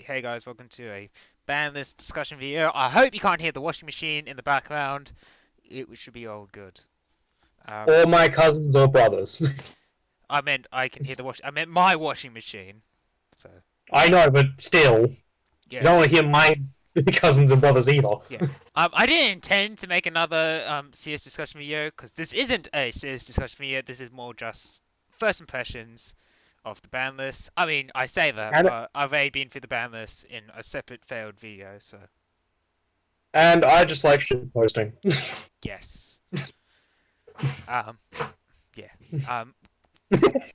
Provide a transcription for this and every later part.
Hey guys, welcome to a Banlist discussion video. I hope you can't hear the washing machine in the background. It should be all good. Or my cousins or brothers. I meant I can hear I meant my washing machine. So I know, but still, you yeah, don't want to hear my cousins and brothers either. yeah. I didn't intend to make another CS discussion video because this isn't a CS discussion video. This is more just first impressions of the ban list. I mean, I say that, And but I've already been through the ban list in a separate failed video, so and I just like shit posting. yes. Um, yeah.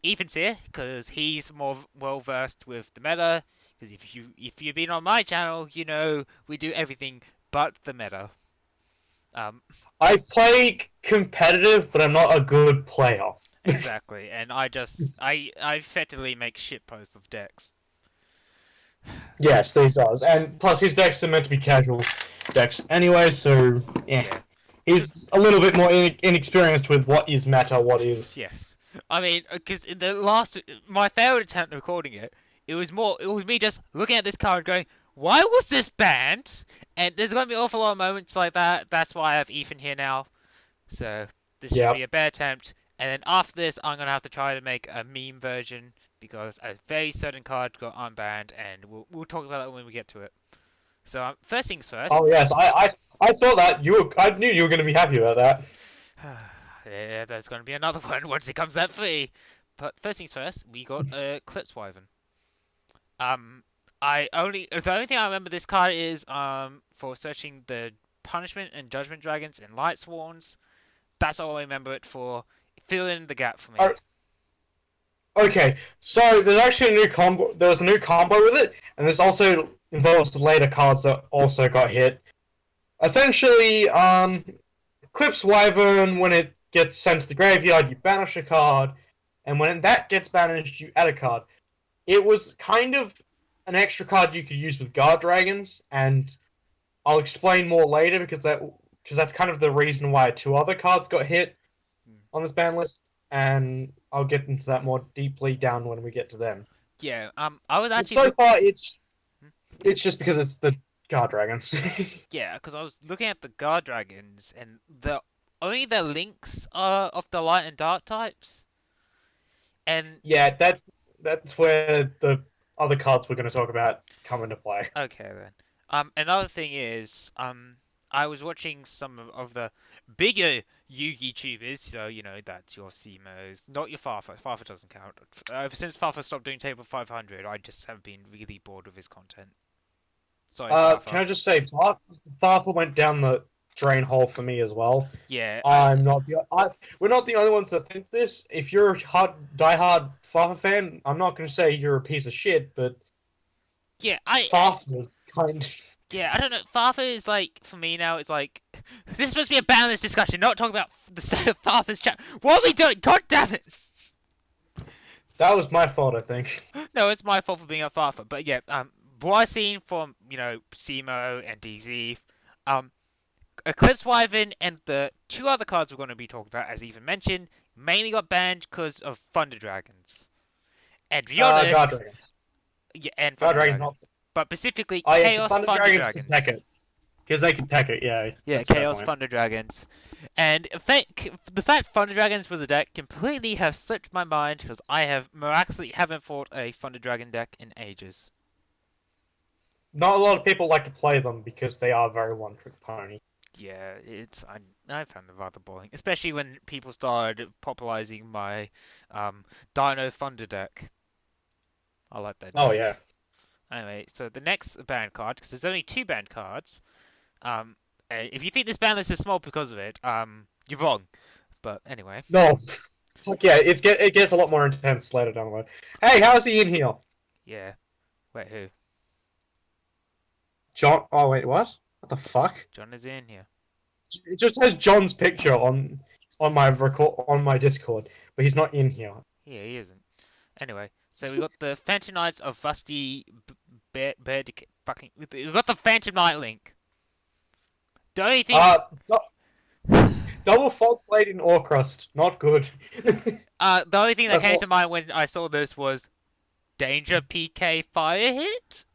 Ethan's here because he's more well versed with the meta. Because if you've been on my channel, you know we do everything but the meta. I play competitive, but I'm not a good player. Exactly, and I effectively make shit posts of decks. Yes, he does. And plus, his decks are meant to be casual decks anyway, so Yeah. he's a little bit more inexperienced with what is meta, what is. Yes. I mean, because in my failed attempt at recording it, it was me just looking at this card going, why was this banned? And there's going to be an awful lot of moments like that. That's why I have Ethan here now. So this should be a bad attempt. And then after this, I'm going to have to try to make a meme version because a very certain card got unbanned, and we'll talk about that when we get to it. So first things first. Oh yes, I saw that. I knew you were going to be happy about that. Yeah, there's going to be another one once it comes that free. But first things first, we got Eclipse Wyvern. The only thing I remember this card is for searching the Punishment and Judgment Dragons and Light Sworns. That's all I remember it for. Fill in the gap for me. Okay, so there's actually a new combo. There was a new combo with it, and there's also involves later cards that also got hit. Essentially, Eclipse Wyvern, when it gets sent to the graveyard, you banish a card, and when that gets banished, you add a card. It was kind of an extra card you could use with Guard Dragons, and I'll explain more later because that's kind of the reason why two other cards got hit on this ban list, and I'll get into that more deeply down when we get to them. Yeah, I was actually... So far, it's just because it's the Guard Dragons. Yeah, because I was looking at the Guard Dragons, and only the links are of the Light and Dark types. And yeah, that's where the other cards we're going to talk about come into play. Okay then. Another thing is, I was watching some of the bigger Yugi tubers, so you know that's your Seamos, not your Farfa. Farfa doesn't count. Ever since Farfa stopped doing Table 500, I just have been really bored of his content. Sorry, Farfa. Can I just say, Farfa went down the drain hole for me as well. Yeah, we're not the only ones that think this. If you're a diehard Farfa fan, I'm not going to say you're a piece of shit, but yeah, Farfa is kind of... Yeah, I don't know. Farfa is like, for me now, it's like, this is supposed to be a balanced discussion, not talking about the state of Farfa's chat. What are we doing? God damn it! That was my fault, I think. No, it's my fault for being a Farfa. But yeah, what I've seen from, you know, Simo and DZ, Eclipse Wyvern and the two other cards we're going to be talking about, as Ethan mentioned, mainly got banned because of Thunder Dragons. And to be honest... Guard Dragons. Yeah, and Thunder Dragons not... But specifically, yeah, Chaos Thunder Dragons. Because they can tech it, yeah. Yeah, Chaos Thunder Dragons. And the fact Thunder Dragons was a deck completely has slipped my mind because I have miraculously haven't fought a Thunder Dragon deck in ages. Not a lot of people like to play them because they are very one-trick pony. Yeah, I found them rather boring, especially when people started popularizing my Dino Thunder deck. I like that deck. Oh yeah. Anyway, so the next banned card, because there's only two banned cards. If you think this ban list is small because of it, you're wrong. But anyway. No. Fuck yeah, it gets a lot more intense later down the road. Hey, how's he in here? Yeah. Wait, who? John. Oh wait, what? What the fuck? John is in here. It just has John's picture on my Discord, but he's not in here. Yeah, he isn't. Anyway, so we got the Phantom Knights of Rusty we got the Phantom Knight link. The only thing... Double Fog Blade in Ore Crust. Not good. The only thing that came to mind when I saw this was Danger PK Fire Hit?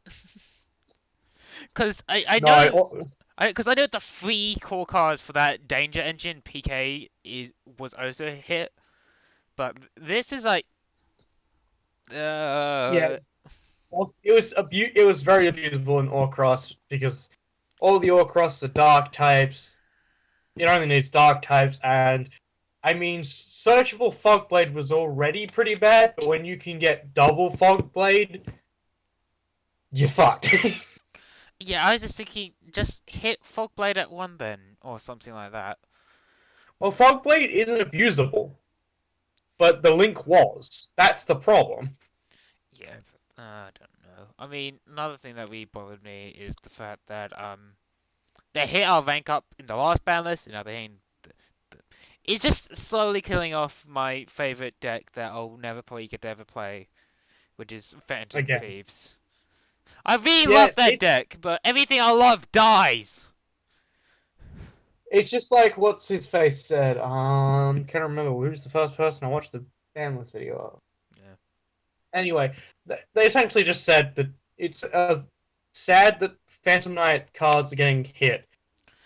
Because I No, know because I know the three core cards for that Danger Engine PK was also a hit, but this is like yeah, uh well, it was very abusable in Orcross because all the Orcross are dark types. It only needs dark types, and I mean, searchable Fogblade was already pretty bad, but when you can get double Fogblade, you're fucked. yeah. I was just thinking, just hit Fogblade at one then, or something like that. Well, Fogblade isn't abusable, but the link was. That's the problem. Yeah, but, I don't know. I mean, another thing that really bothered me is the fact that they hit our rank up in the last ban list, and now they ain't. It's just slowly killing off my favorite deck that I'll never probably get to ever play, which is Phantom Again. Thieves. I really Yeah, love that deck, but everything I love dies. it's just like what's his face said. Can't remember who's the first person I watched the Banlist video of. Yeah. Anyway, they essentially just said that it's sad that Phantom Knight cards are getting hit.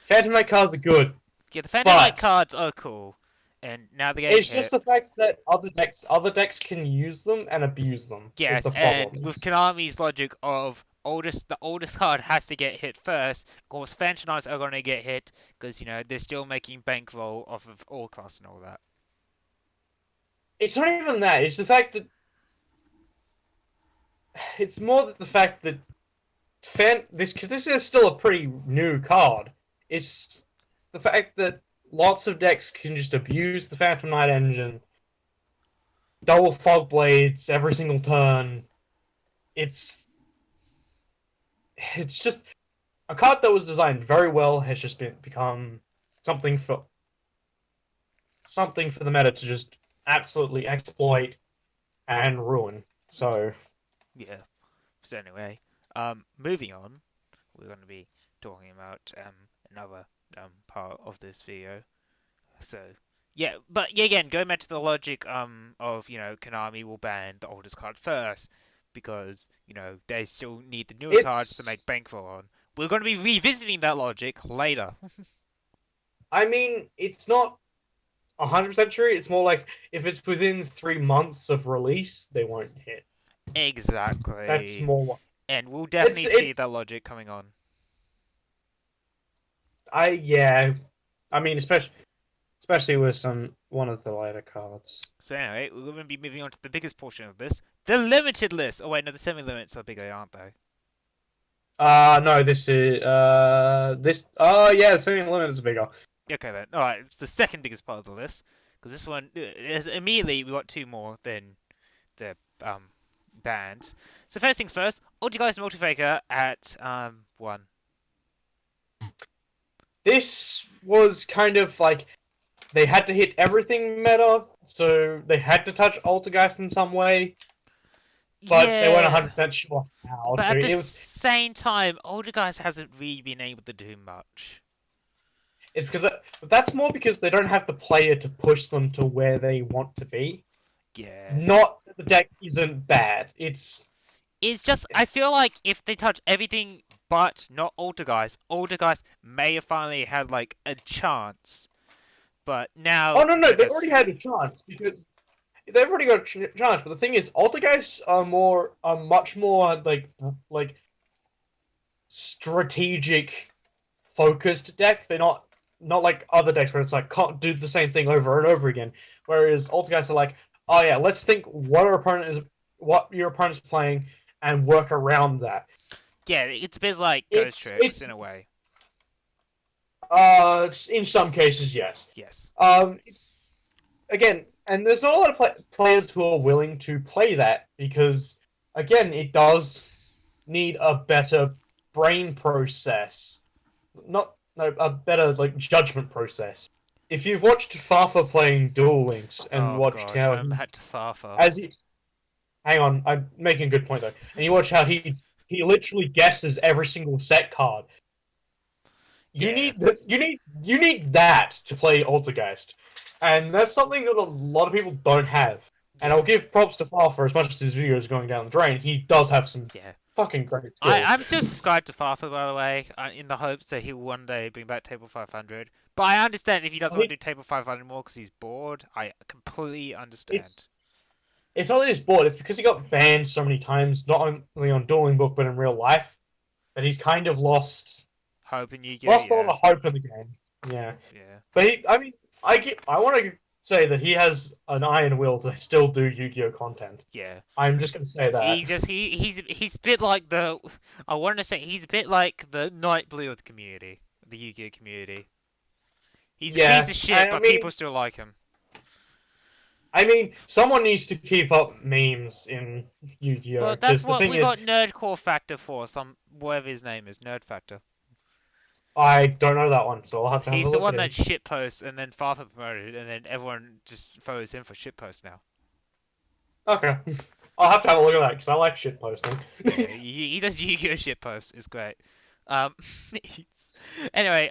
Phantom Knight cards are good, Yeah, the Phantom Knight but cards are cool, and now they're getting it's just hit. the fact that other decks can use them and abuse them. Is Yes, the and problem. with Konami's logic of the oldest card has to get hit first, of course Phantom Knights are going to get hit because they're still making bankroll off of all costs and all that. It's not even that. It's the fact that it's more that the fact that because this is still a pretty new card. It's the fact that lots of decks can just abuse the Phantom Knight engine, double fog blades every single turn. It's just a card that was designed very well has just become something for the meta to just absolutely exploit and ruin. So Yeah. So anyway, moving on, we're going to be talking about another part of this video. So yeah, but yeah, again, going back to the logic of Konami will ban the oldest card first because they still need the newer cards to it's make bankroll on. We're going to be revisiting that logic later. I mean it's not 100% true. It's more like if it's within 3 months of release, they won't hit. Exactly. That's more. And we'll definitely see that logic coming on. Yeah. I mean, especially with one of the later cards. So anyway, we're going to be moving on to the biggest portion of this, the limited list. Oh wait, no, the semi-limits are bigger, aren't they? No, this is this. Oh yeah, Sailing Limit is bigger. Okay then. All right, it's the second biggest part of the list because this one is immediately we got two more than the bands. So first things first, Ultigeist Multifaker at 1. This was kind of like they had to hit everything meta, so they had to touch Altergeist in some way, but they weren't 100% sure how. But So at the same time, Ultigeist hasn't really been able to do much. It's because that's more because they don't have the player to push them to where they want to be. Yeah. Not that the deck isn't bad. It's just I feel like if they touch everything but not Altergeist may have finally had like a chance. But now oh no, they already had a chance because they've already got a chance. But the thing is, Altergeists are much more like strategic focused deck. They're not like other decks where it's like can't do the same thing over and over again. Whereas Altergeists are like, oh yeah, let's think what your opponent's playing and work around that. Yeah, it's a bit like Ghost Tricks in a way. In some cases, yes. Yes. Again, and there's not a lot of players who are willing to play that because, again, it does need a better brain process, a better judgment process. If you've watched Fafa playing Duel Links and watched how I'm back to Fafa. Hang on, I'm making a good point though. And you watch how he literally guesses every single set card. You need that to play Altergeist, and that's something that a lot of people don't have. And I'll give props to Fafa as much as his video is going down the drain. He does have some fucking great skills. I'm still subscribed to Farfa, by the way, in the hopes that he will one day bring back Table 500. But I understand if he doesn't want to do Table 500 more because he's bored. I completely understand. It's it's not that he's bored. It's because he got banned so many times, not only on Dueling Book but in real life, that he's kind of Hope in Yu-Gi-Oh! lost a lot Yeah. of hope in the game. Yeah, Yeah. but I mean, I want to say that he has an iron will to still do Yu-Gi-Oh content. Yeah. I'm just gonna say that. He's a bit like the I want to say he's a bit like the Night Blue of the community, the Yu-Gi-Oh community. He's a Yeah, piece of shit, but people still like him. I mean, someone needs to keep up memes in Yu-Gi-Oh. Well, that's what we is, got Nerdcore Factor for. Whatever his name is, Nerd Factor. I don't know that one, so I'll have to have He's a the look one at that him. shitposts and then Farfa promoted, and then everyone just follows him for shitposts now. Okay, I'll have to have a look at that because I like shit posting. Yeah, he does Yu-Gi-Oh shitposts. It's great. Um, anyway,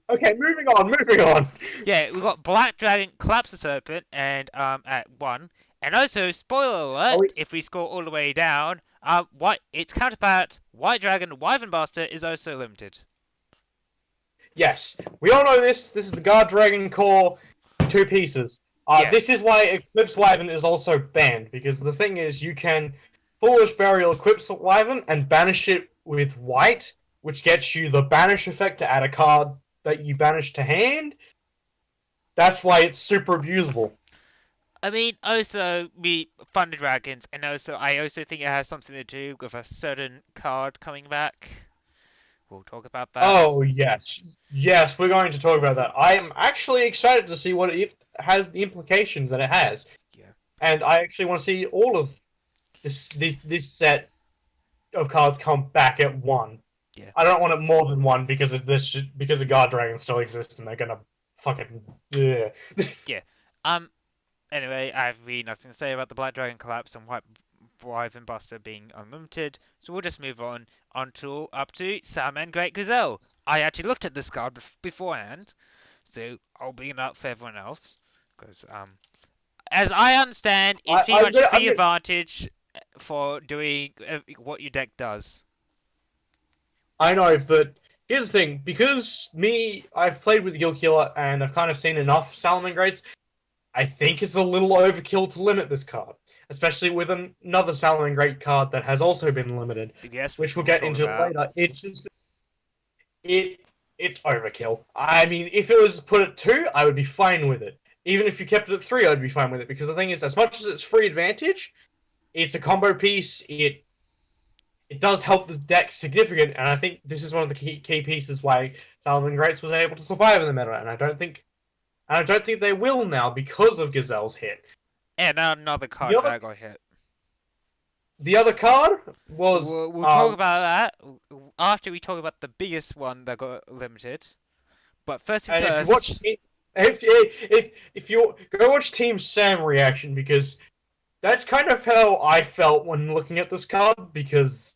Okay, moving on. yeah, we got Black Dragon Collapse the Serpent and at 1. And also, spoiler alert, if we score all the way down, its counterpart, White Dragon Wyvern Buster, is also limited. Yes, we all know this. This is the Guard Dragon Core, 2 pieces. Yeah. This is why Eclipse Wyvern is also banned, because the thing is, you can Foolish Burial Eclipse Wyvern and banish it with white, which gets you the banish effect to add a card that you banish to hand. That's why it's super abusable. I mean, also, Thunder Dragons, and I also think it has something to do with a certain card coming back. We'll talk about that. Oh, yes. Yes, we're going to talk about that. I am actually excited to see what it has, the implications that it has. Yeah. And I actually want to see all of this set of cards come back at 1. Yeah. I don't want it more than 1 because because the Guard Dragons still exist and they're gonna fucking yeah. Anyway, I have really nothing to say about the Black Dragon Collapse and White Wyvern Buster being unlimited, so we'll just move on up to Salmon Great Gazelle. I actually looked at this card beforehand, so I'll bring it up for everyone else, because as I understand, it's pretty much a free advantage for doing what your deck does. I know, but here's the thing, because I've played with Yu-Gi-Oh! A lot, and I've kind of seen enough Salmon Greats, I think it's a little overkill to limit this card. Especially with another Salmon Great card that has also been limited. Yes, which we'll get into later. It's just... It's overkill. I mean, if it was put at 2, I would be fine with it. Even if you kept it at 3, I would be fine with it. Because the thing is, as much as it's free advantage, it's a combo piece, it does help the deck significant, and I think this is one of the key pieces why Salmon Greats was able to survive in the meta, and I don't think they will now because of Gazelle's hit. And another card that got hit. The other card was... We'll talk about that after we talk about the biggest one that got limited. But first things first... If you go watch Team Sam reaction, because that's kind of how I felt when looking at this card, because...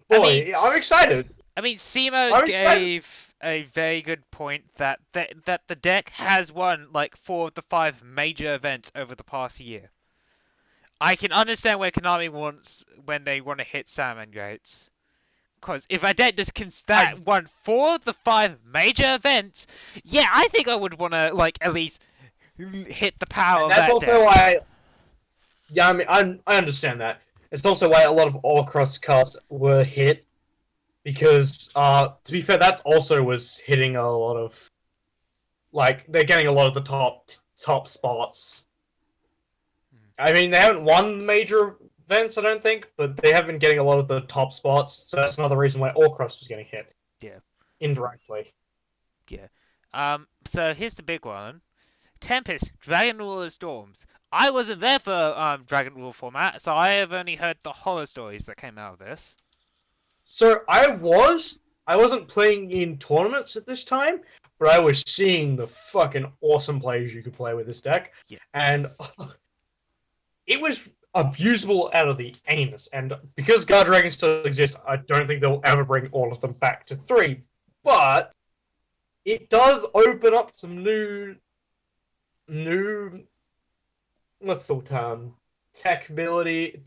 Boy, I'm excited! I mean, Simo gave a very good point that the deck has won like 4 of the 5 major events over the past year. I can understand where Konami wants when they want to hit Salmon Greats. Because if a deck just won 4 of the 5 major events, yeah, I think I would want to like at least hit the power of that deck. That's also why... Yeah, I mean, I understand that. It's also why a lot of all-cross cards were hit. Because, to be fair, that also was hitting a lot of... Like, they're getting a lot of the top spots. I mean, they haven't won major events, I don't think, but they have been getting a lot of the top spots, so that's another reason why all-cross was getting hit. Yeah. Indirectly. Yeah. So here's the big one. Tempest, Dragon Ruler Storms. I wasn't there for Dragon Rule format, so I have only heard the horror stories that came out of this. So I wasn't playing in tournaments at this time, but I was seeing the fucking awesome plays you could play with this deck. Yeah. And it was abusable out of the anus. And because Guard Dragons still exist, I don't think they'll ever bring all of them back to 3. But it does open up some new what's the term? Tech ability,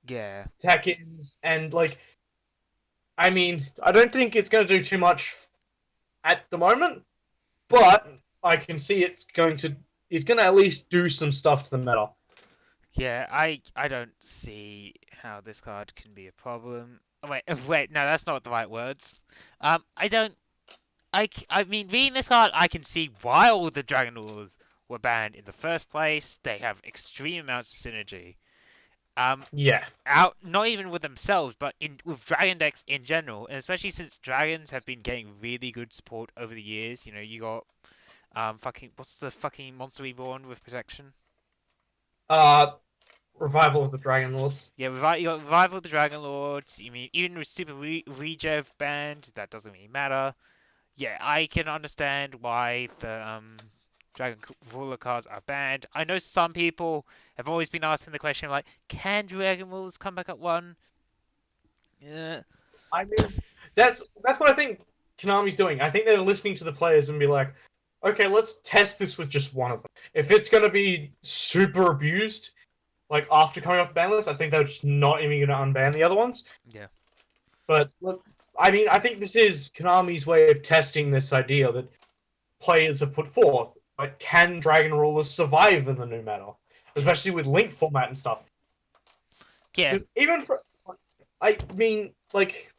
Yeah. tech-ins, and like I mean, I don't think it's going to do too much at the moment, but I can see it's going to at least do some stuff to the meta. Yeah, I don't see how this card can be a problem. Oh, wait, wait, no, that's not the right words. I don't. I mean, reading this card, I can see why all the Dragon Rulers were banned in the first place. They have extreme amounts of synergy. Yeah. Out not even with themselves, but in with Dragon decks in general, and especially since dragons have been getting really good support over the years. You know, you got fucking what's the fucking monster reborn with protection? Uh, Revival of the Dragon Lords. Yeah, you got Revival of the Dragon Lords. You mean even with Super Regev banned, that doesn't really matter. Yeah, I can understand why the Dragon Ruler cards are banned. I know some people have always been asking the question like, can Dragon Rulers come back at one? Yeah. I mean, that's what I think Konami's doing. I think they're listening to the players and be like, okay, let's test this with just one of them. If it's gonna be super abused, like after coming off the ban list, I think they're just not even gonna unban the other ones. Yeah. But look, I mean, I think this is Konami's way of testing this idea that players have put forth. Like, can Dragon Rulers survive in the new meta, especially with link format and stuff? Yeah. So even for, I mean, like,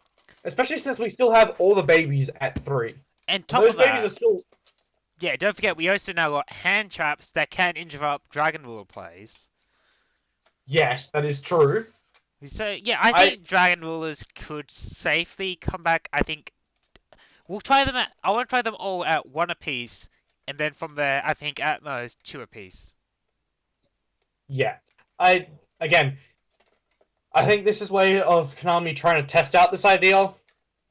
especially since we still have all the babies at 3. And top Those of babies that, are still. yeah, don't forget we also now got hand traps that can interrupt Dragon Ruler plays. Yes, that is true. So yeah, I think Dragon Rulers could safely come back. I think we'll try them at. I want to try them all at one apiece, and then from there, I think at most two apiece. Yeah. Again, I think this is way of Konami trying to test out this idea,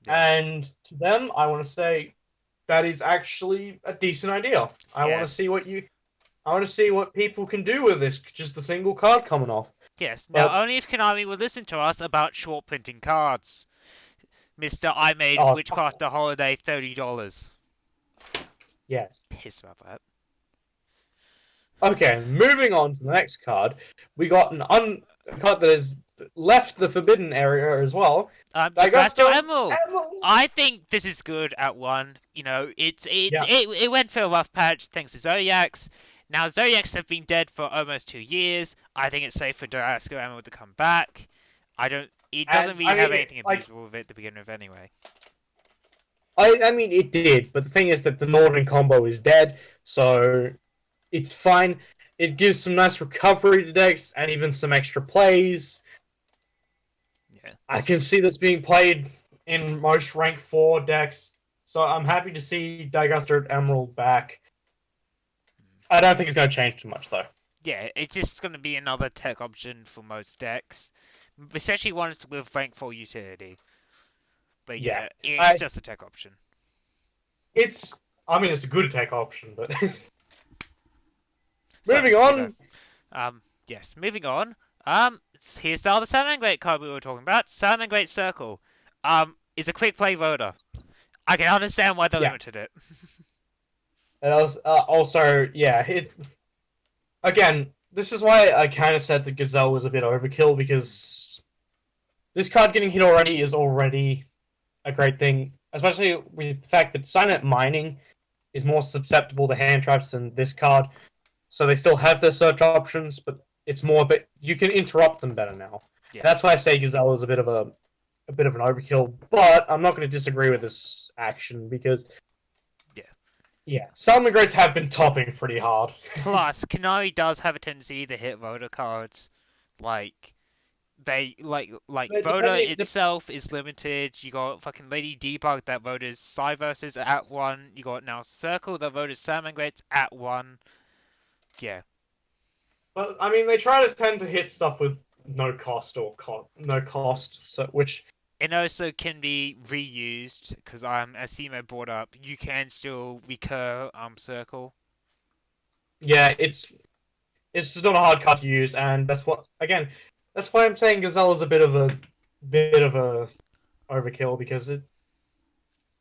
and to them, I want to say that is actually a decent idea. I want to see I want to see what people can do with this. Just a single card coming off. Yes. But, now, only if Konami will listen to us about short printing cards, Mister. I made Witchcrafter Holiday $30. Yeah. Pissed about that. Okay, moving on to the next card, we got a card that has left the forbidden area as well. Digasto Emerald. I think this is good at one. You know, it went through a rough patch thanks to Zodiacs. Now Zodiacs have been dead for almost 2 years. I think it's safe for Digasto Emerald to come back. It doesn't really have anything abusable with it to begin with anyway. I mean, it did, but the thing is that the Northern combo is dead, so it's fine. It gives some nice recovery to decks and even some extra plays. Yeah. I can see this being played in most rank 4 decks, so I'm happy to see Dagduster Emerald back. I don't think it's going to change too much, though. Yeah, it's just going to be another tech option for most decks, especially ones with rank 4 utility. But yeah, it's just a tech option. I mean, it's a good tech option, but... Moving on. Yes, moving on. Here's the other Salmon Great card we were talking about. Salmon Great Circle. Is a quick play voter. I can understand why they limited it. And also, again, this is why I kind of said that Gazelle was a bit overkill, because this card getting hit already is already a great thing, especially with the fact that Silent Mining is more susceptible to hand traps than this card. So they still have their search options, but it's more. But you can interrupt them better now. Yeah. That's why I say Gazelle is a bit of an overkill. But I'm not going to disagree with this action because, Salmon Greats have been topping pretty hard. Plus, Konami does have a tendency to hit voter cards, like Voda itself is limited. You got fucking Lady Debug that voters Cyverses at 1. You got now Circle that voters Salmon Greats at 1. Yeah. But I mean, they try to tend to hit stuff with no cost or no cost, so which it also can be reused because as Simo brought up, you can still recur Circle. Yeah, it's not a hard card to use, and that's why I'm saying Gazelle is a bit of a overkill, because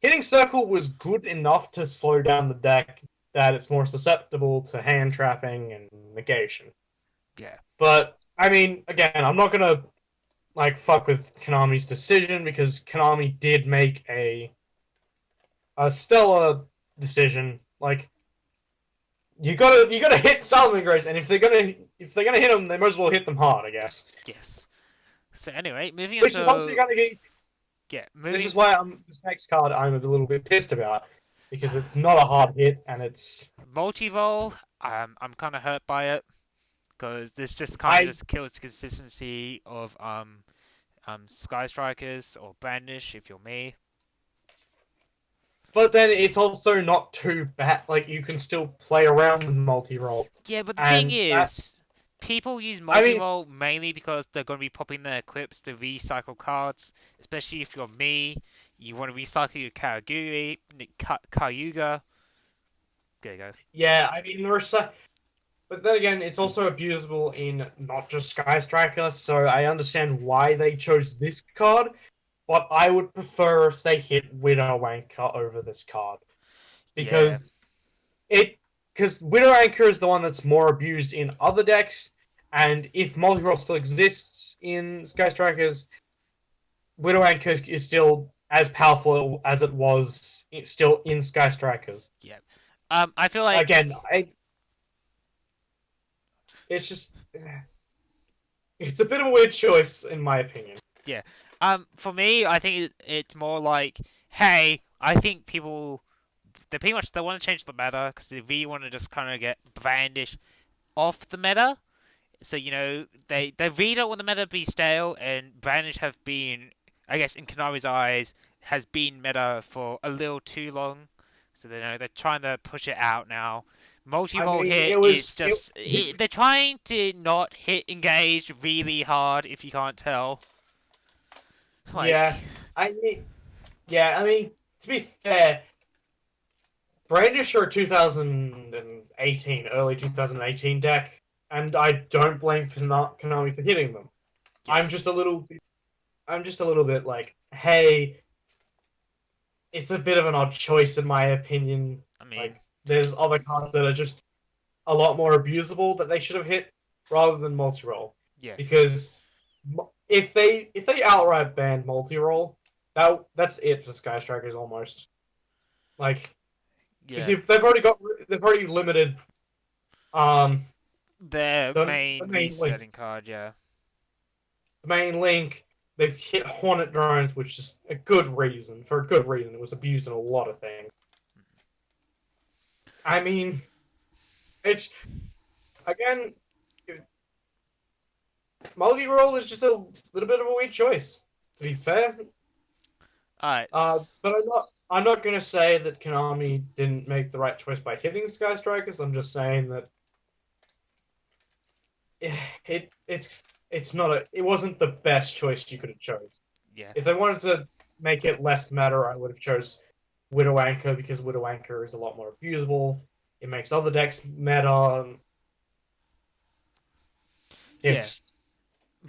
hitting Circle was good enough to slow down the deck that it's more susceptible to hand trapping and negation. Yeah. But I mean, again, I'm not gonna like fuck with Konami's decision because Konami did make a stellar decision. Like you gotta hit Salmon Great, and if they're gonna hit them, they might as well hit them hard, I guess. Yes. So anyway, moving on Which is obviously to gonna get. yeah, This is moving why this next card I'm a little bit pissed about because it's not a hard hit and it's multi-roll. I'm kind of hurt by it because this just kind of I. just kills the consistency of Sky Strikers or Brandish if you're me. But then it's also not too bad. Like you can still play around with multi-roll, Yeah, but the thing and that's. is, people use I mean, multi-roll mainly because they're going to be popping their equips to recycle cards. Especially if you're me, you want to recycle your Cayuga. There you go. yeah. I mean, but then again, it's also abusable in not just Sky Striker. So I understand why they chose this card, but I would prefer if they hit Widow Anchor over this card because Yeah, it because Widow Anchor is the one that's more abused in other decks, and if multi-roll still exists in Sky Strikers, Widow Anchor is still as powerful as it was still in Sky Strikers. yeah. I feel like Again, it's just it's a bit of a weird choice in my opinion. yeah. For me, I think it's more like, hey, I think they pretty much they want to change the meta because they really want to just kind of get Brandish off the meta. So they really don't want the meta to be stale, and Brandish have been, I guess, in Konami's eyes, has been meta for a little too long. So they're trying to push it out now. Multi-roll I mean, hit it was is just they're trying to not hit engage really hard. If you can't tell, like yeah. I mean, yeah. I mean, to be fair, Brandish are a 2018, early 2018 deck, and I don't blame Konami for hitting them. I'm yes, just a little, I'm just a little bit like, hey, it's a bit of an odd choice in my opinion. I mean, Like, there's other cards that are just a lot more abusable that they should have hit rather than multi-roll. yeah, Because if they outright banned multi-roll, that's it for Sky Strikers almost. Like, because yeah. they've already limited um Their the main main link. resetting card, yeah. The main link. They've hit Hornet drones, which is a good reason. For a good reason, it was abused in a lot of things. I mean, it's again, multi-roll is just a little bit of a weird choice. To be fair, Alright. but I'm not gonna say that Konami didn't make the right choice by hitting Sky Strikers. I'm just saying that it wasn't the best choice you could have chose. Yeah. If they wanted to make it less matter, I would have chose Widow Anchor because Widow Anchor is a lot more abusable. It makes other decks meta. It's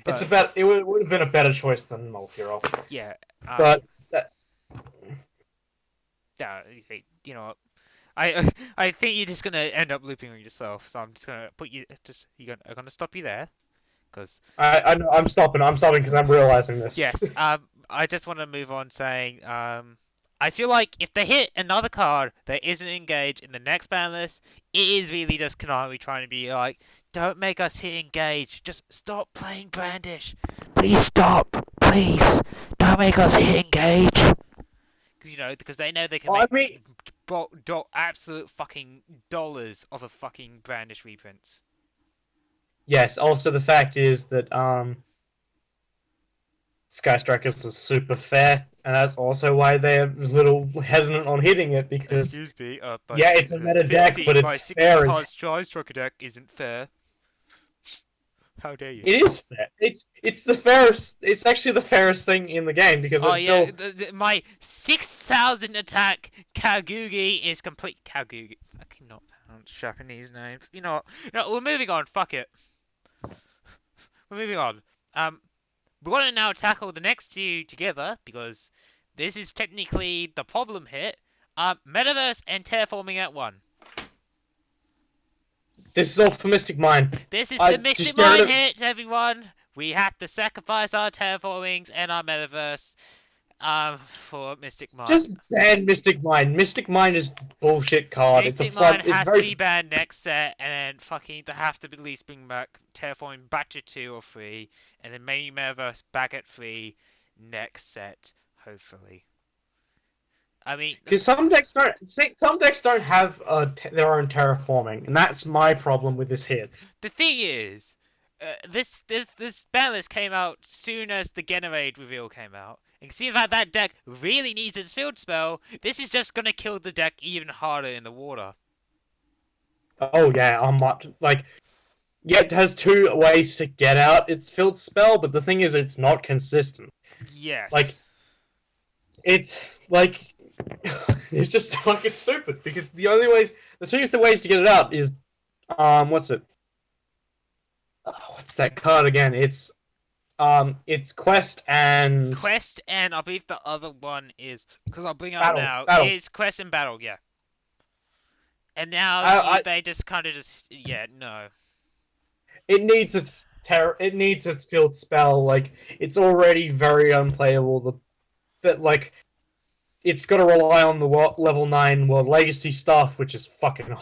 But it would have been a better choice than multi-roll. yeah. But that, You know what? I think you're just gonna end up looping on yourself, so I'm just gonna put you just I'm gonna stop you there, because I know I'm stopping because I'm realizing this. yes, I just want to move on saying I feel like if they hit another card that isn't engaged in the next ban list, it is really just Konami trying to be like, don't make us hit engage, just stop playing Brandish, please stop, please, don't make us hit engage. Because they know they can Well, I make mean, absolute fucking dollars off of fucking Brandish reprints. yes. Also, the fact is that Sky Strikers is super fair, and that's also why they're a little hesitant on hitting it because Excuse me, yeah, it's a meta deck, but it's fair. Sky Striker deck isn't fair. How dare you? It is fair. It's the fairest. It's actually the fairest thing in the game because Oh it's yeah, still. my 6,000 attack Kagugi is complete. Kagugi. I cannot pronounce Japanese names. You know what? No, we're moving on. Fuck it. We're moving on. We're gonna now tackle the next two together because this is technically the problem hit. Metaverse and terraforming at one. This is all for Mystic Mind. This is the Mystic Mind hit, everyone. we had to sacrifice our terraformings and our metaverse for Mystic Mine. Just ban Mystic Mine. Mystic Mine is bullshit card. It's a Mystic Mine fun. It's has to very. be banned next set, and then fucking they have to at least bring back terraforming back to 2 or 3, and then maybe metaverse back at 3 next set, hopefully. I mean, Because some decks don't have their own terraforming, and that's my problem with this hit. the thing is, this Banlist came out soon as the Generate reveal came out. And see that deck really needs its field spell. This is just gonna kill the deck even harder in the water. Oh yeah, yeah, it has 2 ways to get out its field spell, but the thing is, it's not consistent. Yes. Like, it's like it's just fucking stupid because the two ways to get it out is what's it? What's that card again? It's Quest and I believe the other one is because I'll bring it up Battle, now. Battle. Is Quest and Battle, yeah. And now they just kind of no. It needs its field spell. Like, it's already very unplayable. But like, it's got to rely on the level 9 World Legacy stuff, which is fucking.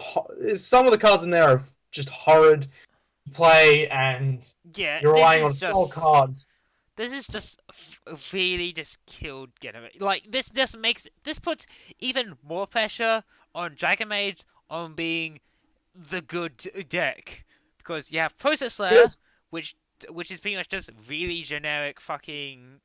Some of the cards in there are just horrid to play, and you're relying on spell cards. This is just really just killed Generate. Like, this puts even more pressure on Dragon Maids on being the good deck, because you have Process Slayer, which is pretty much just really generic fucking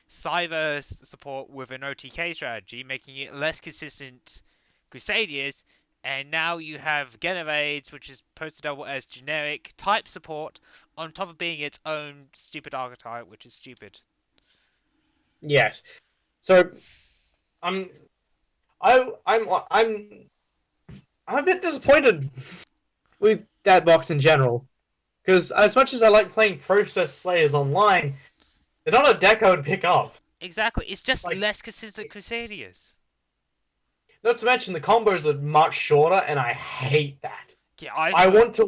Cyverse support with an OTK strategy, making it less consistent Crusaders, and now you have Generaids, which is supposed to double as generic type support, on top of being its own stupid archetype, which is stupid. Yes. So, I'm a bit disappointed with that box in general, because as much as I like playing Process Slayers online, they're not a deck I would pick up. Exactly, it's just less consistent Crusaders. Not to mention the combos are much shorter, and I hate that. Yeah, if I want to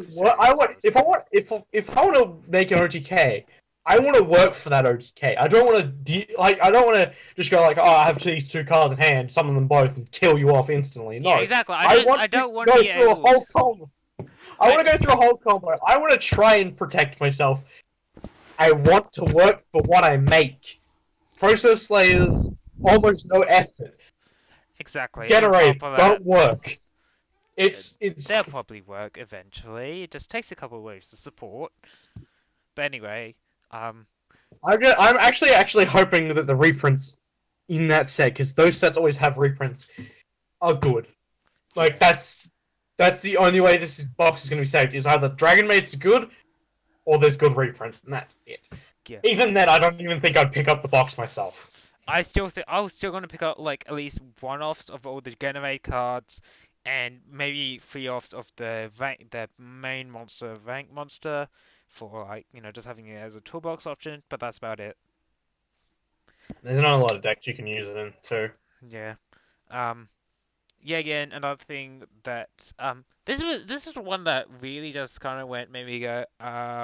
make an OTK, I want to work for that OTK. I don't want to just go like, oh, I have these 2 cards in hand, summon them both, and kill you off instantly. No, yeah, exactly. I don't want to go through a whole combo. I want to go through a whole combo. I want to try and protect myself. I want to work for what I make. Process Slayers, almost no effort. Exactly. Generate, don't work. They'll probably work eventually. It just takes a couple of waves to support. But anyway, I'm actually hoping that the reprints in that set, because those sets always have reprints, are good. Like, that's the only way this box is going to be saved, is either Dragon Maid's good, or there's good reprints, and that's it. Yeah. Even then, I don't even think I'd pick up the box myself. I still think I was still going to pick up like at least 1-offs of all the Generate cards, and maybe 3-offs of the main monster, rank monster, for like, just having it as a toolbox option. But that's about it. There's not a lot of decks you can use it in too. Yeah. Yeah. Again, another thing that this is one that really just kind of made me go,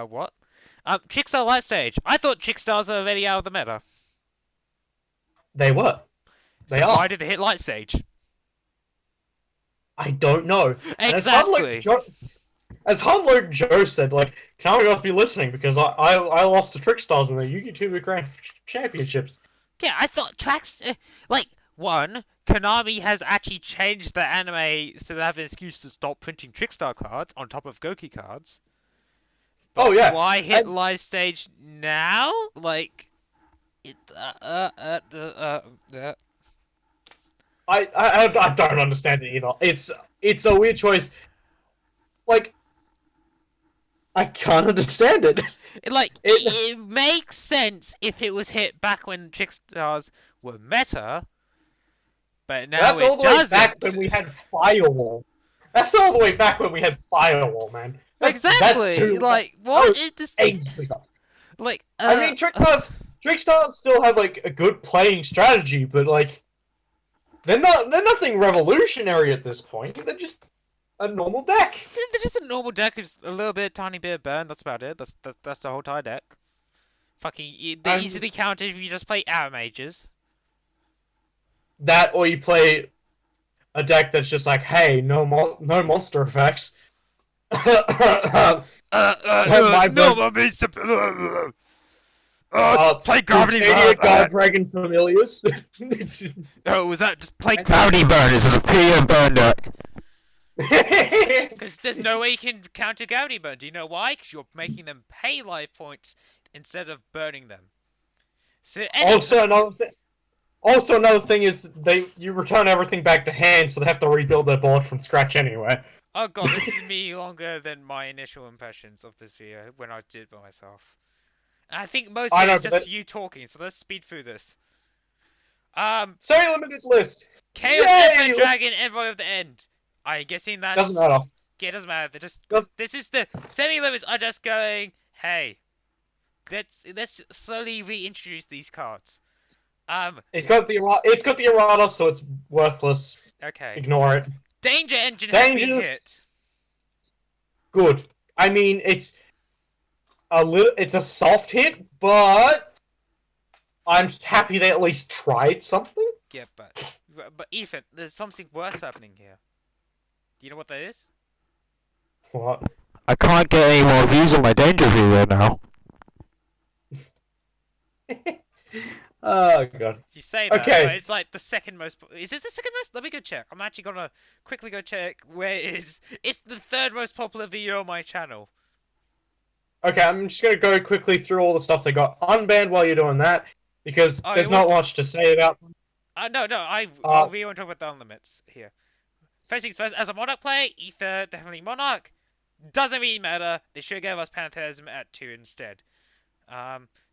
what? Trickstar Light Stage. I thought Trickstars are already out of the meta. They were. They are. Why did they hit Light Stage? I don't know. Exactly. As Hunload Joe said, like, can I be listening because I lost to Trickstars in the Yu-Gi Tuber Grand Championships. Yeah, I thought Konami has actually changed the anime so they have an excuse to stop printing Trickstar cards on top of Goki cards. But oh yeah. Why hit Light Stage now? Like, I don't understand it either. It's a weird choice. Like, I can't understand it. It makes sense if it was hit back when Trickstars were meta, but now that's all the doesn't. way back when we had Firewall. That's all the way back when we had Firewall, man. Exactly. What is this? Like, I mean, Trickstars still have like a good playing strategy, but like, they're nothing revolutionary at this point. They're just a normal deck. They're just a normal deck with a little bit, tiny bit of burn. That's about it. That's the whole entire deck. They're easily counted if you just play Air Mages. That, or you play a deck that's just like, hey, no monster effects. My No more means to. Just play Gravity Idiot Burn. God Dragon Familiars. Oh, was that just play Gravity Burn? It's a superior burn deck. Because there's no way you can counter Gravity Burn. Do you know why? Because you're making them pay life points instead of burning them. So anyway, also another thing is you return everything back to hand, so they have to rebuild their board from scratch anyway. oh god, this is me longer than my initial impressions of this video when I did it by myself. And I think most of it is just you talking, so let's speed through this. Semi-limited list. Chaos, Infinite Dragon, Envoy of the End. I'm guessing that's... Doesn't matter. Yeah, it doesn't matter. They're just... This is the... Semi-limits are just going, hey, let's slowly reintroduce these cards. It's got the errata, so it's worthless. Okay. Ignore it. Danger Engine has been hit. Good. I mean, it's a soft hit, but I'm happy they at least tried something. Yeah, but Ethan, there's something worse happening here. Do you know what that is? What? I can't get any more views on my danger video now. Oh god. You say that, okay. but it's like the second most... Is it the second most? Let me go check. I'm actually gonna quickly go check where it is. It's the third most popular video on my channel. Okay, I'm just gonna go quickly through all the stuff they got unbanned while you're doing that, because there's not much to say about them. No, I really want to talk about the unlimits here. First things first, as a Monarch player, Ether, definitely Monarch. Doesn't really matter. They should give us Pantheism at 2 instead.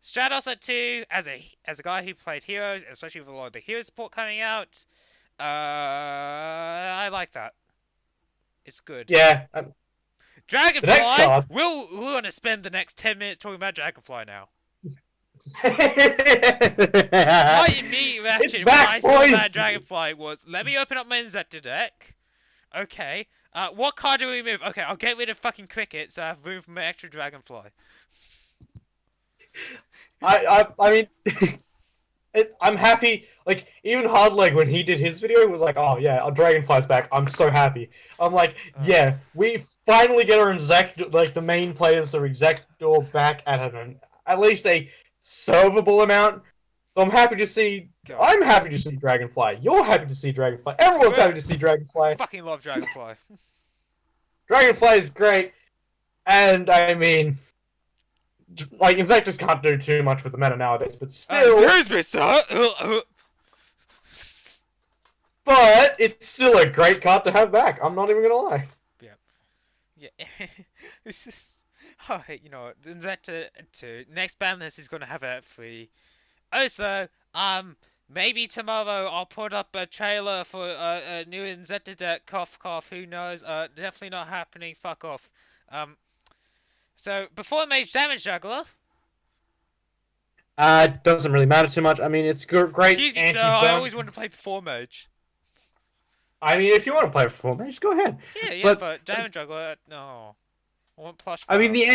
Stratos at 2, as a guy who played Heroes, especially with a lot of the Hero support coming out, I like that. It's good. Yeah. Dragonfly, we're going to spend the next 10 minutes talking about Dragonfly now. My immediate reaction when I saw that Dragonfly was, let me open up my Inzektor deck. Okay. What card do we move? Okay, I'll get rid of fucking Cricket so I have room for my extra Dragonfly. I mean, I'm happy. Like, even Hardleg, when he did his video, was like, oh yeah, our Dragonfly's back. I'm so happy. I'm like, yeah, we finally get our Inzektor, like, the main players of Inzektor back at least a servable amount. So I'm happy to see... I'm happy to see Dragonfly. You're happy to see Dragonfly. Everyone's happy to see Dragonfly. I fucking love Dragonfly. Dragonfly is great. And, I mean... Like, Inzektor can't do too much with the meta nowadays, but still... Excuse me, sir! But, it's still a great card to have back. I'm not even gonna lie. Yeah. This is... Oh, you know what? Inzektor 2. Next Banlist is gonna have it at 3. Also, maybe tomorrow I'll put up a trailer for a new Inzektor deck. Cough, cough. Who knows? Definitely not happening. Fuck off. So, before Mage Damage Juggler... Doesn't really matter too much. I mean, it's great Excuse me, sir, I always wanted to play before Mage. I mean, if you want to play before Mage, go ahead. Yeah, but Damage Juggler, no. I want plush. I mean, the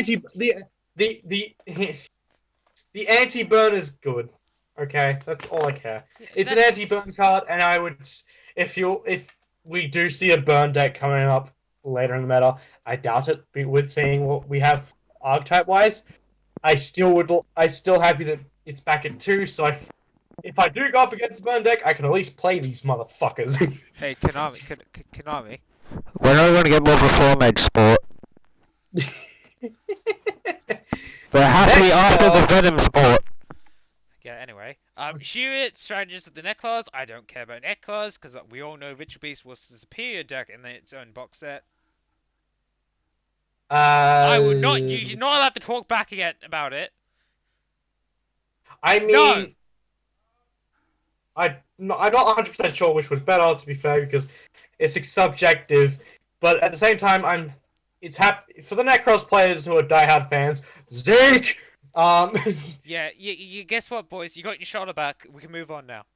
anti-burn is good. Okay, that's all I care. It's an anti-burn card, and I would... If we do see a burn deck coming up later in the meta, I doubt it, with seeing what we have archetype-wise. I'm still happy that it's back at 2, so if I do go up against the burn deck, I can at least play these motherfuckers. Hey, Konami. When are we going to get more of a 4-mage sport? But it has to be after the Venom sport. Yeah, anyway. Shuriat, Strategist of the Necros. I don't care about Necros, because we all know Ritual Beast was the superior deck in its own box set. I will not... You're not allowed to talk back again about it. I mean... No! I'm not 100% sure which was better, to be fair, because it's subjective. But at the same time, it's happy for the Necros players who are diehard fans. Zeke! Yeah, you guess what, boys? You got your shoulder back. We can move on now.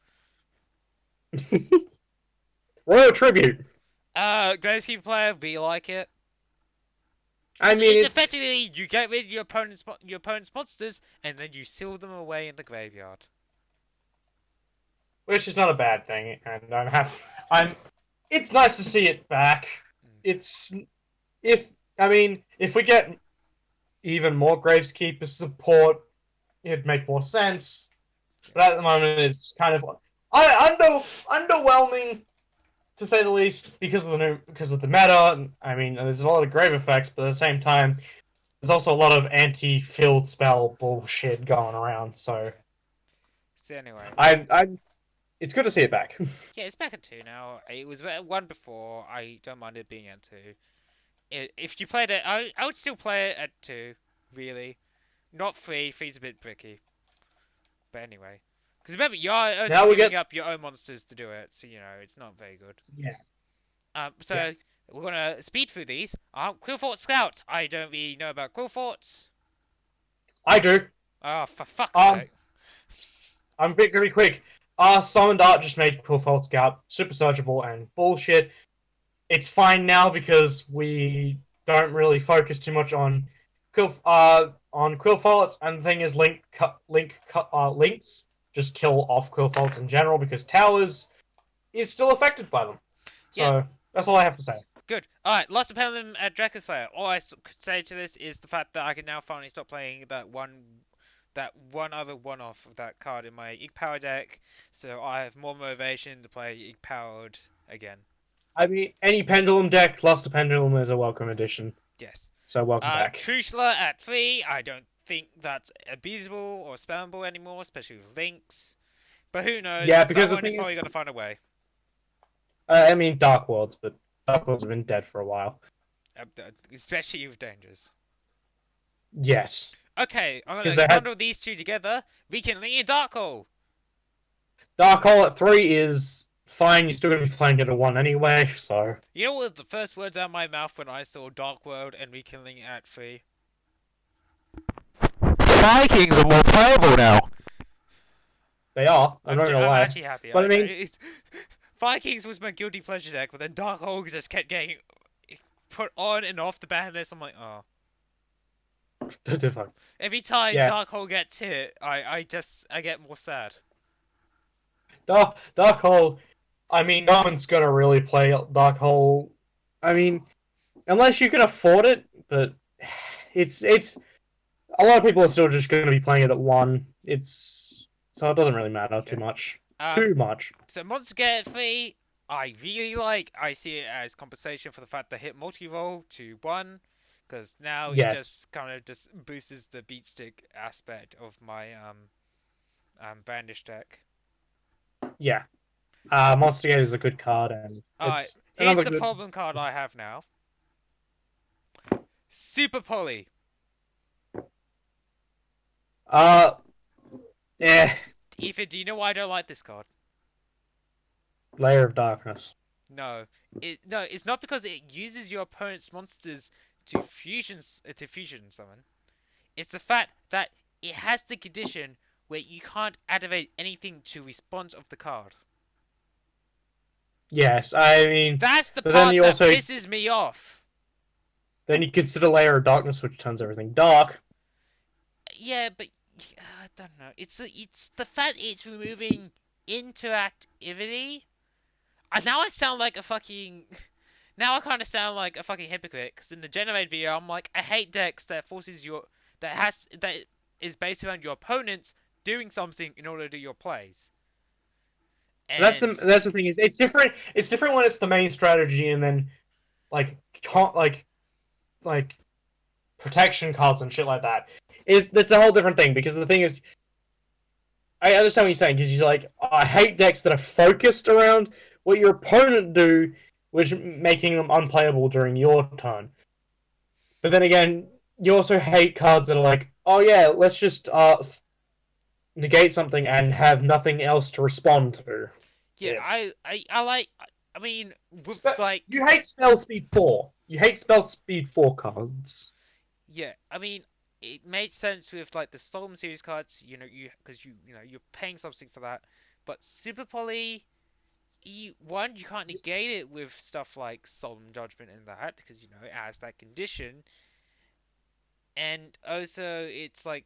Royal Tribute. Greatest Keeper player, we like it. I mean, It's effectively you get rid of your opponent's monsters and then you seal them away in the graveyard. which is not a bad thing, and I'm happy. It's nice to see it back. It's if I mean, if we get even more Graveskeeper support, it'd make more sense. But at the moment, it's kind of underwhelming to say the least because of the meta. I mean, there's a lot of grave effects, but at the same time, there's also a lot of anti-field spell bullshit going around. So anyway, it's good to see it back. yeah, it's back at 2 now. It was at 1 before. I don't mind it being at 2. If you played it, I would still play it at 2. Really, not 3. 3's a bit bricky. But anyway, because remember, you're also giving up your own monsters to do it, so it's not very good. Yeah. So we're gonna speed through these. Quillfort Scout. I don't really know about Quillforts. I do. Oh, for fuck's sake! I'm gonna be quick. Summoned Art just made Quillfort Scout super searchable and bullshit. It's fine now because we don't really focus too much on Quillforts, and the thing is, links just kill off Quillforts in general because Towers is still affected by them. So that's all I have to say. Good. Alright, lost a pendulum at Dragonfly. All I could say to this is the fact that I can now finally stop playing that one other one-off of that card in my Ig Power deck, so I have more motivation to play Ig Powered again. I mean, any Pendulum deck, Lost a Pendulum is a welcome addition. Yes. So welcome back. Trushler at 3, I don't think that's abusable or spammable anymore, especially with links. But who knows? Yeah, because someone is probably going to find a way. I mean, Dark Worlds, but Dark Worlds have been dead for a while. Especially with Dangers. Yes. Okay, I'm going to bundle these two together. We can link in Dark Hole. Dark Hole at 3 is fine. You're still going to be playing it at 1 anyway, so... You know what was the first words out of my mouth when I saw Dark World and Rekindling at 3? Vikings are more playable now. They are. I'm not gonna lie. I'm actually happy. But I mean... Vikings was my guilty pleasure deck, but then Dark Hole just kept getting put on and off the ban list. I'm like, oh. Every time Dark Hole gets hit, I get more sad. Dark Hole, I mean, no one's gonna really play Dark Hole. I mean, unless you can afford it, but it's a lot of people are still just gonna be playing it at 1. So it doesn't really matter too much. Too much. So Monster Get 3, I really like. I see it as compensation for the fact that hit multi-roll to 1. Because now it just kind of just boosts the beat stick aspect of my Brandish deck. Yeah. Monster Gate is a good card, and Alright, here's the problem card I have now. Super Poly. Yeah. Ethan, do you know why I don't like this card? Layer of Darkness. No, it's not because it uses your opponent's monsters to fusion summon. It's the fact that it has the condition where you can't activate anything to respond of the card. Yes, I mean... That's the part that pisses me off. Then you consider Layer of Darkness, which turns everything dark. Yeah, but... I don't know. It's the fact it's removing interactivity. Now I sound like a fucking... Now I kind of sound like a fucking hypocrite, because in the Generate video, I'm like, I hate decks that forces that is based around your opponents doing something in order to do your plays. And... That's the thing is, it's different. It's different when it's the main strategy, and then like protection cards and shit like that. It's a whole different thing, because the thing is, I understand what you're saying, because you're like, I hate decks that are focused around what your opponent do, which making them unplayable during your turn. But then again, you also hate cards that are like, oh yeah, let's just negate something and have nothing else to respond to. Yeah, I mean, you hate Spell Speed 4. You hate Spell Speed 4 cards. Yeah, I mean, it made sense with like the Solemn series cards, because you're paying something for that. But Super Poly, you can't negate it with stuff like Solemn Judgment and that, because it has that condition. And also, it's like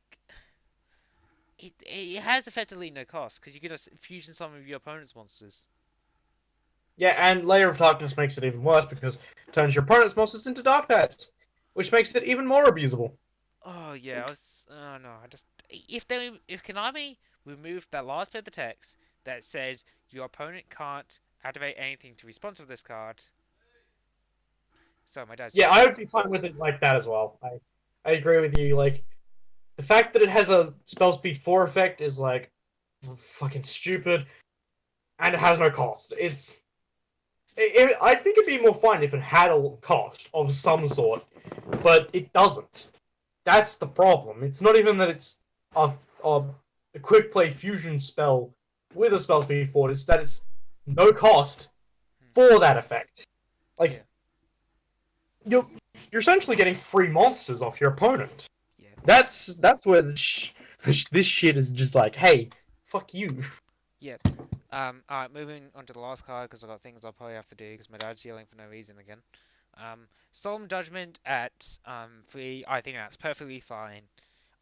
it has effectively no cost because you could just fusion some of your opponent's monsters. Yeah, and Layer of Darkness makes it even worse because it turns your opponent's monsters into Dark Knights, which makes it even more abusable. Oh yeah, oh no, I just if Konami removed that last bit of the text that says your opponent can't activate anything to respond to this card. So my dad's Yeah, checking I the would be notes. fine with it like that as well. I agree with you. Like the fact that it has a spell speed 4 effect is like fucking stupid, and it has no cost. I think it'd be more fun if it had a cost of some sort, but it doesn't. That's the problem. It's not even that it's a, a, a quick play fusion spell with a spell speed 4. It's that it's no cost for that effect. Yeah, Like you're you're essentially getting free monsters off your opponent. yeah, That's where this shit is just like, hey, fuck you. yeah. Alright, moving on to the last card because I've got things I'll probably have to do because my dad's yelling for no reason again. Solemn Judgment at 3, I think that's perfectly fine.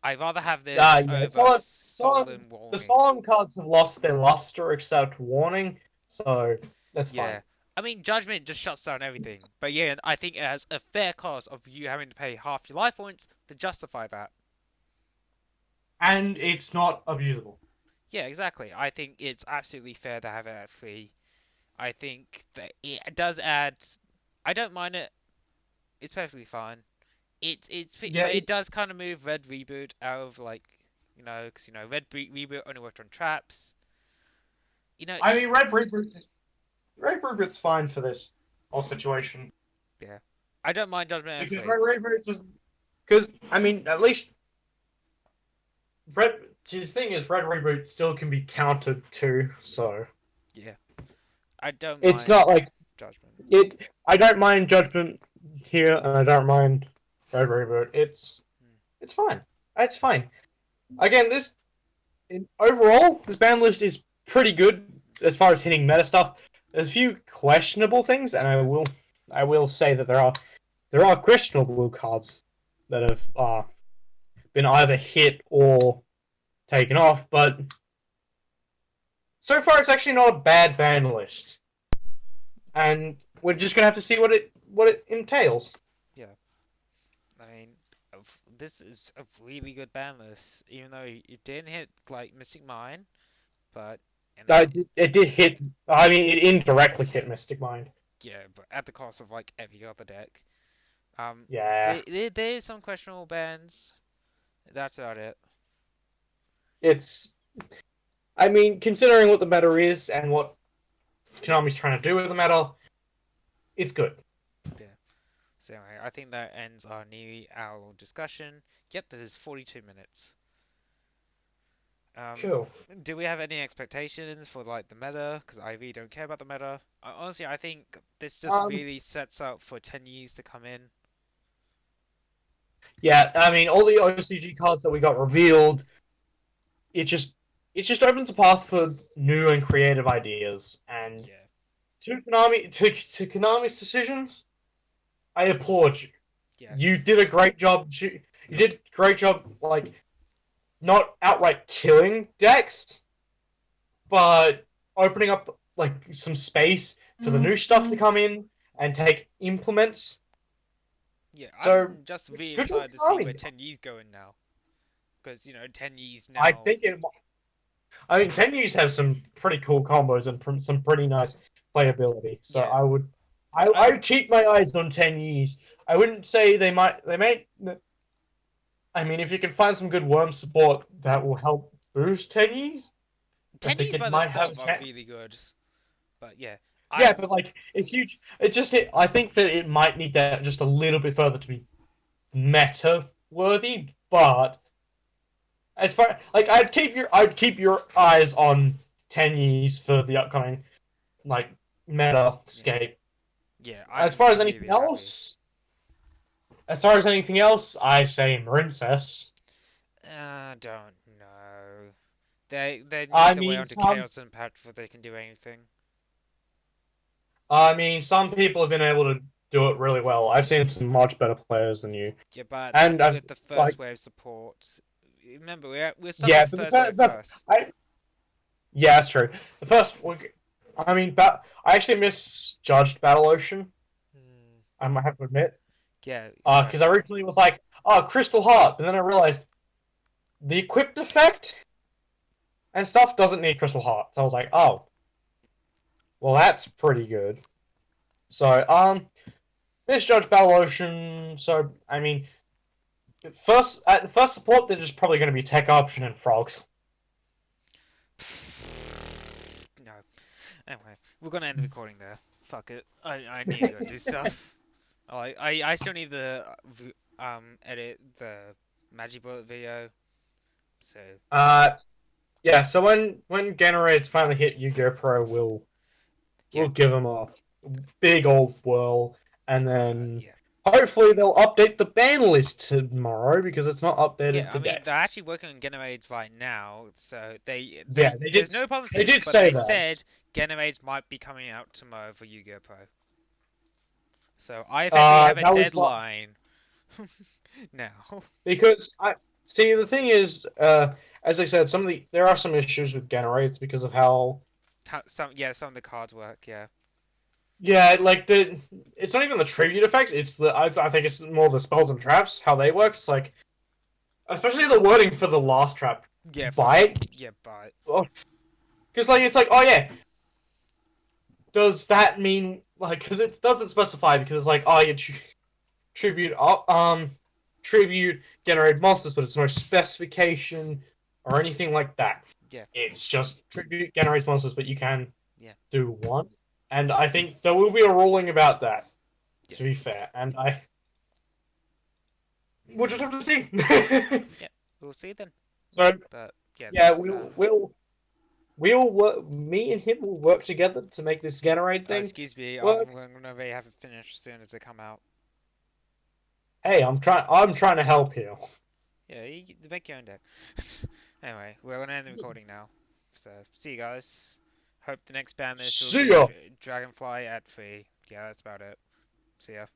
I'd rather have this Yeah. over Solemn The Warning. solemn cards have lost their luster except warning, so that's fine. Yeah. I mean, Judgment just shuts down everything. But yeah, I think it has a fair cost of you having to pay half your life points to justify that. And it's not abusable. Yeah, exactly. I think it's absolutely fair to have it at 3. I think that it does add. I don't mind it. It's perfectly fine. Yeah, but it does kind of move Red Reboot out of like, because Reboot only worked on traps. I mean, Red Rupert's fine for this whole situation Yeah. I don't mind Judgment at because 3. because I mean, at least Red. His thing is Red Reboot still can be countered too, so Yeah. I don't it's mind not like Judgment. it. I don't mind Judgment here, and I don't mind Red Reboot. It's fine. It's fine. Again, overall, this ban list is pretty good as far as hitting meta stuff. There's a few questionable things, and I will say that there are questionable cards that have been either hit or taken off, but so far it's actually not a bad ban list, and we're just gonna have to see what it entails. Yeah. I mean, this is a really good ban list, even though it didn't hit like Mystic Mine, but It did hit. I mean, it indirectly hit Mystic Mind. yeah, but at the cost of like every other deck. Yeah, There's some questionable bans. That's about it. it's. I mean, considering what the meta is and what Konami's trying to do with the meta, it's good. Yeah. So anyway, I think that ends our nearly hour discussion. Yep, this is 42 minutes. Cool. Do we have any expectations for like the meta? Because I really don't care about the meta. Honestly, I think this just Um, really sets up for 10 years to come in. yeah, I mean, all the OCG cards that we got revealed, it just it just opens a path for new and creative ideas. And Yeah. to Konami's decisions, I applaud you. You Yes. did a great job. You did a great job, like not outright killing decks, but opening up like some space for the new stuff to come in and take implements. Yeah, So I'm just really good job, excited to see where Konami. 10 years going now. Because, 10 years I now. think it. I mean, Tenues have some pretty cool combos and some pretty nice playability. So Yeah. I would keep my eyes on Tenues. I wouldn't say they may. I mean, if you can find some good worm support that will help boost Tenues, I 10 think years it by might have a themselves are chance. really good. But yeah, Yeah, I'm. but like it's huge. I think that it might need that just a little bit further to be meta worthy. But as far like I'd keep your eyes on Tenues for the upcoming like meta scape. Yeah, As I'm far as really anything happy. else, as far as anything else, I say Marincess. Don't know. They need I their way mean, onto Chaos Impact before they can do anything. some people have been able to. do it really well. I've seen some much better players than you. Yeah, but And that's with the like, first wave support. Remember, we're stuck yeah, with but first wave first. yeah, that's true. The first, I mean, I actually misjudged Battle Ocean. Hmm. I might have to admit, Yeah, because I originally was like, oh, Crystal Heart, but then I realized the equipped effect and stuff doesn't need Crystal Heart. So I was like, oh, well, that's pretty good. So, misjudged Battle Ocean. So, I mean, at the first support, they're just probably going to be Tech Option and Frogs. no. Anyway, we're gonna end the recording there. Fuck it. I need to go do stuff. I still need to edit the Magic Bullet video. So Yeah. So when Gamma Raids finally hit Yu-Gi-Oh Pro, we'll give them a big old whirl, and then yeah. hopefully they'll update the ban list tomorrow because it's not updated Yeah, I today. mean, they're actually working on Generates right now, so they did. there's no problem They did but say they that. said Generates might be coming out tomorrow for Yu-Gi-Oh! Pro. So I effectively have a deadline now. Because I see the thing is, as I said, there are some issues with Generates because of how Some of the cards work, yeah. yeah, like it's not even the tribute effects. It's I think it's more the spells and traps how they work. It's like, especially the wording for the last trap. Yeah, Bite. Yeah, bite. Because like it's like, oh yeah, does that mean like, because it doesn't specify, because it's like, oh you tribute tribute generate monsters, but it's no specification or anything like that. Yeah. It's just tribute generates monsters, but you can do one. And I think there will be a ruling about that, to be fair. And we'll just have to see. Yeah, we'll see then. So, but yeah, we'll work, me and him will work together to make this generate thing. Excuse me, work. I'm gonna have it finished as soon as they come out. Hey, I'm trying to help you. Yeah, you make your own deck. Anyway, we're gonna end the recording now. So, see you guys. Hope the next ban list will be Dragonfly at 3. Yeah, that's about it. See ya.